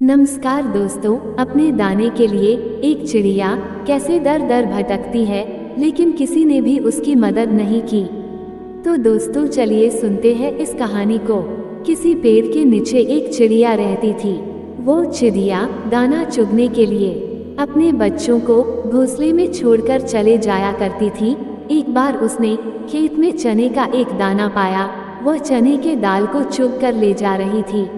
नमस्कार दोस्तों, अपने दाने के लिए एक चिड़िया कैसे दर दर भटकती है, लेकिन किसी ने भी उसकी मदद नहीं की। तो दोस्तों चलिए सुनते हैं इस कहानी को। किसी पेड़ के नीचे एक चिड़िया रहती थी। वो चिड़िया दाना चुगने के लिए अपने बच्चों को घोंसले में छोड़कर चले जाया करती थी। एक बार उसने खेत में चने का एक दाना पाया। वह चने के दाल को चुग कर ले जा रही थी।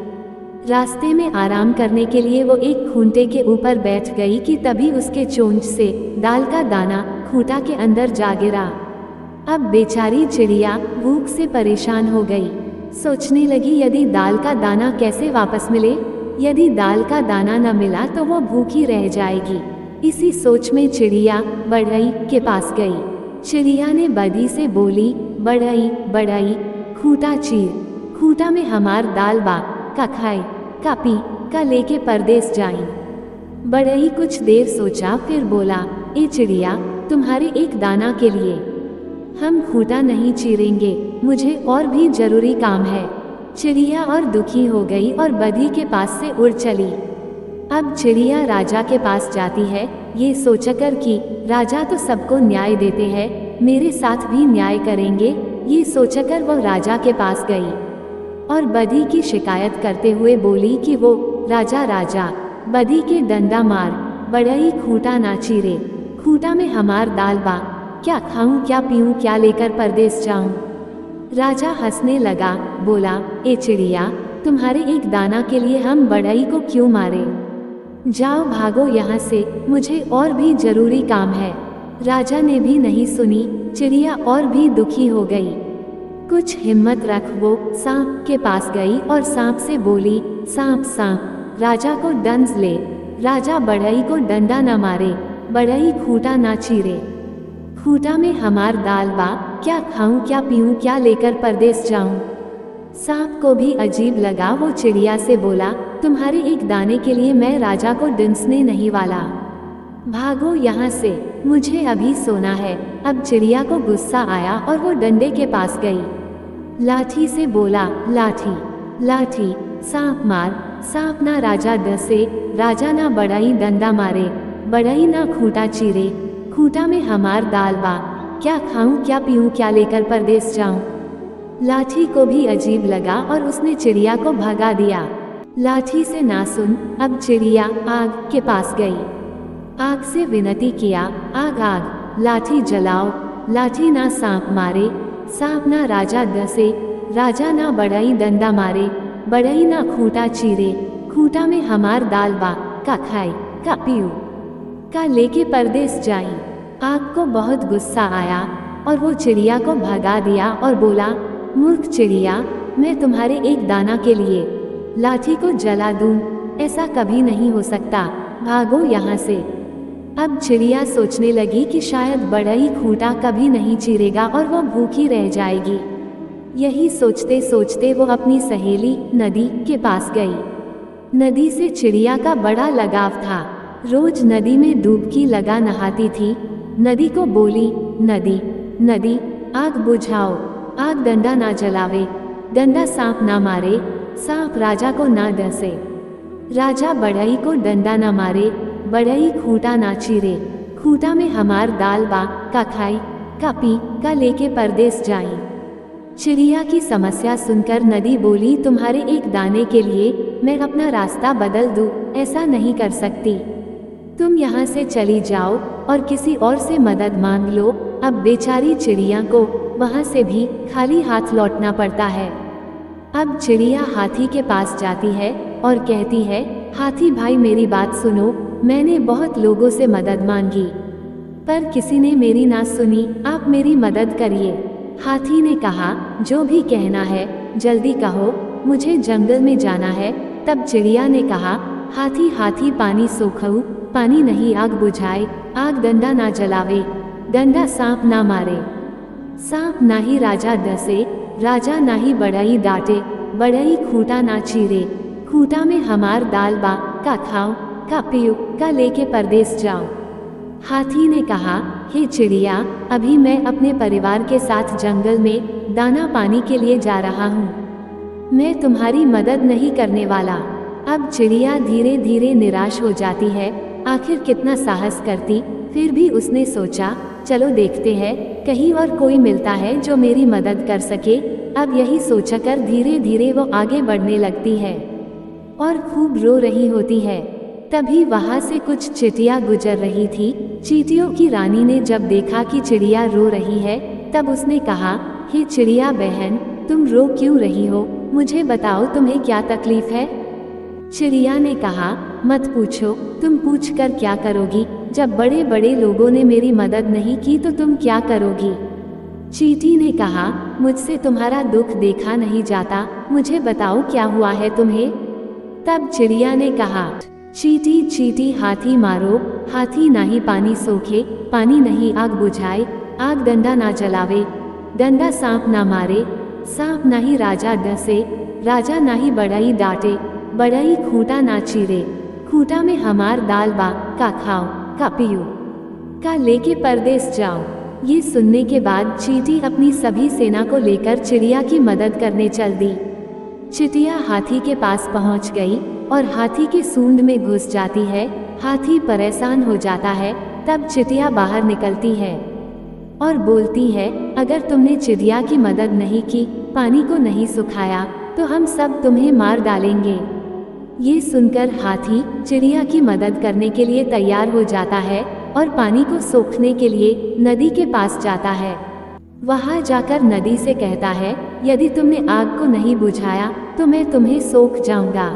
रास्ते में आराम करने के लिए वो एक खूंटे के ऊपर बैठ गई कि तभी उसके चोंच से दाल का दाना खूंटा के अंदर जा गिरा। अब बेचारी चिड़िया भूख से परेशान हो गई। सोचने लगी यदि दाल का दाना कैसे वापस मिले। यदि दाल का दाना न मिला तो वो भूखी रह जाएगी। इसी सोच में चिड़िया बढ़ई के पास गई। चिड़िया ने बधी से बोली, बढ़ई बढ़ई खूंटा चीर, खूंटा में हमार दाल बा का खाए का पी का लेके परदेस जाई। बढ़ई कुछ देर सोचा, फिर बोला, ए चिड़िया, तुम्हारे एक दाना के लिए हम खूंटा नहीं चीरेंगे, मुझे और भी जरूरी काम है। चिड़िया और दुखी हो गई और बधी के पास से उड़ चली। अब चिड़िया राजा के पास जाती है, ये सोचकर कि राजा तो सबको न्याय देते हैं, मेरे साथ भी न्याय करेंगे। ये सोचकर वह राजा के पास गई और बधी की शिकायत करते हुए बोली कि वो राजा बधी के डंडा मार, बढ़ई खूंटा ना चीरे, खूंटा में हमार दाल बा, क्या खाऊं क्या पीऊं क्या लेकर परदेस जाऊं। राजा हंसने लगा, बोला, ए चिड़िया, तुम्हारे एक दाना के लिए हम बढ़ई को क्यों मारे। जाओ भागो यहाँ से, मुझे और भी जरूरी काम है। राजा ने भी नहीं सुनी। चिड़िया और भी दुखी हो गई। कुछ हिम्मत रख वो सांप के पास गई और सांप से बोली, सांप सांप राजा को डंस ले। राजा बढ़ई को डंडा न मारे, बढ़ई खूंटा ना चीरे, खूंटा में हमार दाल बा, क्या खाऊं क्या पीऊं क्या लेकर परदेस जाऊं। सांप को भी अजीब लगा। वो चिड़िया से बोला, तुम्हारे एक दाने के लिए मैं राजा को डंसने नहीं वाला, भागो यहाँ से, मुझे अभी सोना है। अब चिड़िया को गुस्सा आया और वो डंडे के पास गई। लाठी से बोला, लाठी लाठी सांप मार, सांप ना राजा डसे, राजा ना बढ़ई डंडा मारे, बढ़ई ना खूंटा चीरे, खूंटा में हमार दाल बा, क्या खाऊं क्या पीऊं क्या लेकर परदेस जाऊं। लाठी को भी अजीब लगा और उसने चिड़िया को भगा दिया। लाठी से ना सुन, अब चिड़िया आग के पास गई। आग से विनती किया, आग आग लाठी जलाओ, लाठी ना सांप मारे, सांप ना राजा डसे, राजा ना बढ़ई डंडा मारे, बढ़ई ना खूंटा चीरे, खूंटा में हमार दाल बा, का खाए का पीऊ का लेके परदेस जाई। आग को बहुत गुस्सा आया और वो चिड़िया को भगा दिया और बोला, मूर्ख चिड़िया, मैं तुम्हारे एक दाना के लिए लाठी को जला दूं, ऐसा कभी नहीं हो सकता, भागो यहाँ से। अब चिड़िया सोचने लगी कि शायद बढ़ई खूंटा कभी नहीं चीरेगा और वो भूखी रह जाएगी। यही सोचते सोचते वो अपनी सहेली नदी के पास गई। नदी से चिड़िया का बड़ा लगाव था। रोज नदी में डुबकी लगा नहाती थी। नदी को बोली, नदी नदी आग बुझाओ, आग डंडा ना जलावे, डंडा सांप ना मारे, सांप राजा को ना डसे, राजा बढ़ई को डंडा ना मारे, बढ़ई खूंटा ना चीरे, खूंटा में हमार दाल बा, का खाई का पी का लेके परदेस जाई। चिड़िया की समस्या सुनकर नदी बोली, तुम्हारे एक दाने के लिए मैं अपना रास्ता बदल दूं, ऐसा नहीं कर सकती। तुम यहाँ से चली जाओ और किसी और से मदद मांग लो। अब बेचारी चिड़िया को वहाँ से भी खाली हाथ लौटना पड़ता है। अब चिड़िया हाथी के पास जाती है और कहती है, हाथी भाई मेरी बात सुनो, मैंने बहुत लोगों से मदद मांगी पर किसी ने मेरी ना सुनी, आप मेरी मदद करिए। हाथी ने कहा, जो भी कहना है जल्दी कहो, मुझे जंगल में जाना है। तब चिड़िया ने कहा, हाथी हाथी पानी सोखऊ, पानी नहीं आग बुझाए, आग डंडा ना जलावे, डंडा सांप ना मारे, सांप ना ही राजा डसे, राजा ना ही बढ़ई डांटे, बढ़ई खूंटा ना चीरे, खूंटा में हमार दाल बा, का खाओ का पीऊ का लेके परदेस जाओ। हाथी ने कहा, हे चिड़िया, अभी मैं अपने परिवार के साथ जंगल में दाना पानी के लिए जा रहा हूँ, मैं तुम्हारी मदद नहीं करने वाला। अब चिड़िया धीरे धीरे निराश हो जाती है। आखिर कितना साहस करती, फिर भी उसने सोचा चलो देखते हैं, कहीं और कोई मिलता है जो मेरी मदद कर सके। अब यही सोचकर धीरे धीरे वो आगे बढ़ने लगती है और खूब रो रही होती है। तभी वहां से कुछ चींटियां गुजर रही थी। चींटियों की रानी ने जब देखा कि चिड़िया रो रही है, तब उसने कहा, हे चिड़िया बहन, तुम रो क्यों रही हो? मुझे बताओ तुम्हें क्या तकलीफ है? चिड़िया ने कहा, मत पूछो, तुम पूछकर क्या करोगी? जब बड़े बड़े लोगों ने मेरी मदद नहीं की तो तुम क्या करोगी? चींटी ने कहा, मुझसे तुम्हारा दुख देखा नहीं जाता, मुझे बताओ क्या हुआ है तुम्हें? तब चिड़िया ने कहा, चींटी चींटी हाथी मारो, हाथी नाही पानी सोखे, पानी नहीं आग बुझाए, आग डंडा ना जलावे, डंडा सांप ना मारे, सांप नाही राजा डसे, राजा नाही बढ़ई डांटे, बढ़ई खूंटा ना चीरे, खूंटा में हमार दाल बा, का खाओ, का पियो, का लेके परदेस जाओ। ये सुनने के बाद चींटी अपनी सभी सेना को लेकर चिड़िया की मदद करने चल दी। चिड़िया हाथी के पास पहुंच गई और हाथी के सूंड में घुस जाती है। हाथी परेशान हो जाता है। तब चिड़िया बाहर निकलती है और बोलती है, अगर तुमने चिड़िया की मदद नहीं की, पानी को नहीं सुखाया, तो हम सब तुम्हें मार डालेंगे। ये सुनकर हाथी चिड़िया की मदद करने के लिए तैयार हो जाता है और पानी को सोखने के लिए नदी के पास जाता है। वहां जाकर नदी से कहता है, यदि तुमने आग को नहीं बुझाया तो मैं तुम्हें सोख जाऊंगा।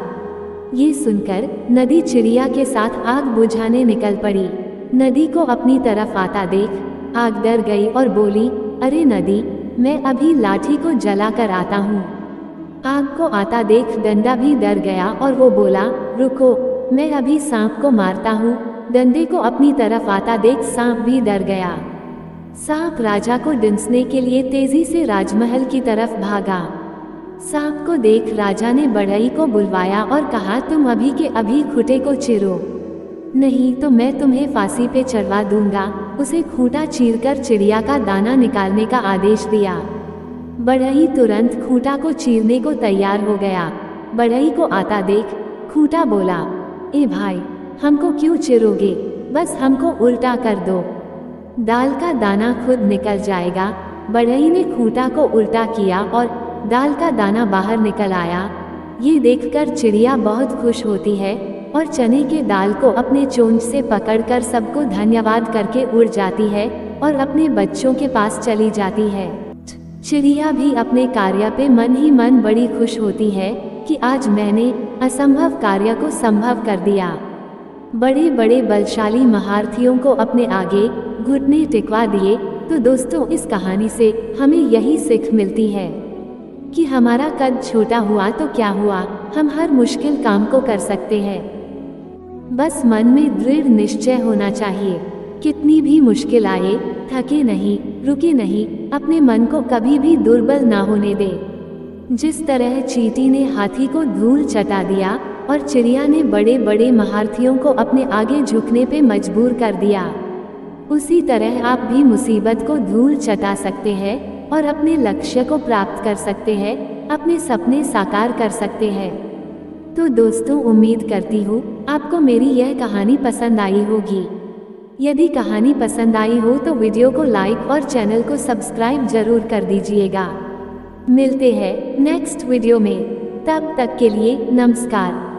ये सुनकर नदी चिड़िया के साथ आग बुझाने निकल पड़ी। नदी को अपनी तरफ आता देख आग डर गई और बोली, अरे नदी, मैं अभी लाठी को जला कर आता हूँ। आग को आता देख डंडा भी डर गया और वो बोला, रुको, मैं अभी सांप को मारता हूँ। डंडे को अपनी तरफ आता देख सांप भी डर गया। सांप राजा को डंसने के लिए तेजी से राजमहल की तरफ भागा। सांप को देख राजा ने बढ़ई को बुलवाया और कहा, तुम अभी के अभी खूंटे को चीरो, नहीं तो मैं तुम्हें फांसी पे चढ़वा दूंगा। उसे खूंटा चीरकर चिड़िया का दाना निकालने का आदेश दिया। बढ़ई तुरंत खूंटा को चीरने को तैयार हो गया। बढ़ई को आता देख खूंटा बोला, ए भाई, हमको क्यों चिरोगे? बस हमको उल्टा कर दो, दाल का दाना खुद निकल जाएगा। बढ़ई ने खूंटा को उल्टा किया और दाल का दाना बाहर निकल आया। ये देखकर चिड़िया बहुत खुश होती है और चने के दाल को अपने चोंच से पकड़कर सबको धन्यवाद करके उड़ जाती है और अपने बच्चों के पास चली जाती है। चिड़िया भी अपने कार्य पे मन ही मन बड़ी खुश होती है कि आज मैंने असंभव कार्य को संभव कर दिया। बड़े बड़े बलशाली महारथियों को अपने आगे घुटने टिकवा दिए। तो दोस्तों, इस कहानी से हमें यही सीख मिलती है कि हमारा कद छोटा हुआ तो क्या हुआ, हम हर मुश्किल काम को कर सकते हैं। बस मन में दृढ़ निश्चय होना चाहिए। कितनी भी मुश्किल आए, थके नहीं, रुके नहीं, अपने मन को कभी भी दुर्बल ना होने दे। जिस तरह चींटी ने हाथी को धूल चटा दिया और चिड़िया ने बड़े बड़े महारथियों को अपने आगे झुकने पे मजबूर कर दिया, उसी तरह आप भी मुसीबत को धूल चटा सकते हैं और अपने लक्ष्य को प्राप्त कर सकते हैं, अपने सपने साकार कर सकते हैं। तो दोस्तों, उम्मीद करती हूँ आपको मेरी यह कहानी पसंद आई होगी। यदि कहानी पसंद आई हो तो वीडियो को लाइक और चैनल को सब्सक्राइब जरूर कर दीजिएगा। मिलते हैं नेक्स्ट वीडियो में, तब तक के लिए नमस्कार।